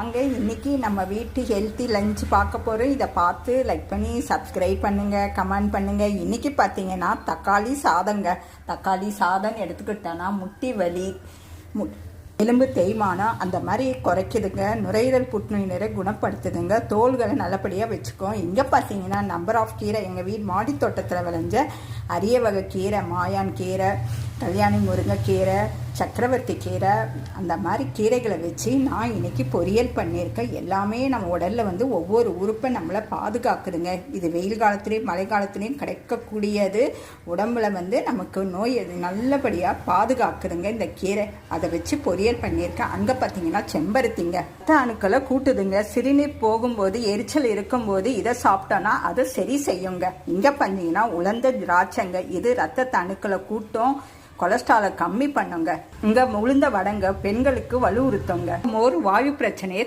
வாங்க இன்னைக்கு நம்ம வீட்டு ஹெல்த்தி லஞ்ச் பார்க்க போகிறோம். இதை பார்த்து லைக் பண்ணி சப்ஸ்கிரைப் பண்ணுங்கள், கமெண்ட் பண்ணுங்கள். இன்றைக்கி பார்த்தீங்கன்னா தக்காளி சாதம் எடுத்துக்கிட்டோன்னா முட்டி வலி, எலும்பு தேய்மானம் அந்த மாதிரி குறைக்குதுங்க. நுரையீரல் புற்றுநோயினரை குணப்படுத்துதுங்க. தோள்களை நல்லபடியாக வச்சுக்கோம். இங்கே பார்த்தீங்கன்னா நம்பர் ஆஃப் கீரை, எங்கள் வீடு மாடி தோட்டத்தில் விளைஞ்ச அரிய வகை கீரை, மாயான் கீரை, கல்யாணி முருங்கைக்கீரை, சக்கரவர்த்தி கீரை, அந்த மாதிரி கீரைகளை வச்சு நான் இன்னைக்கு பொரியல் பண்ணியிருக்கேன். எல்லாமே நம்ம உடலில் ஒவ்வொரு உறுப்பை நம்மளை பாதுகாக்குதுங்க. இது வெயில் காலத்துலேயும் மழை காலத்துலேயும் கிடைக்கக்கூடியது. உடம்புல நமக்கு நோய் நல்லபடியாக பாதுகாக்குதுங்க இந்த கீரை. அதை வச்சு பொரியல் பண்ணியிருக்கேன். அங்கே பார்த்தீங்கன்னா செம்பருத்திங்க ரத்த அணுக்களை கூட்டுதுங்க. சிறுநீர் போகும்போது எரிச்சல் இருக்கும்போது இதை சாப்பிட்டோன்னா அதை சரி செய்யுங்க. இங்கே பார்த்தீங்கன்னா உலர்ந்த திராட்சைங்க, இது ரத்த அணுக்களை கூட்டும், கொலஸ்ட்ராலை கம்மி பண்ணுங்க. இங்க உளுந்த வடங்க பெண்களுக்கு வலுவுறுத்துங்க. மோர் வாயு பிரச்சனையை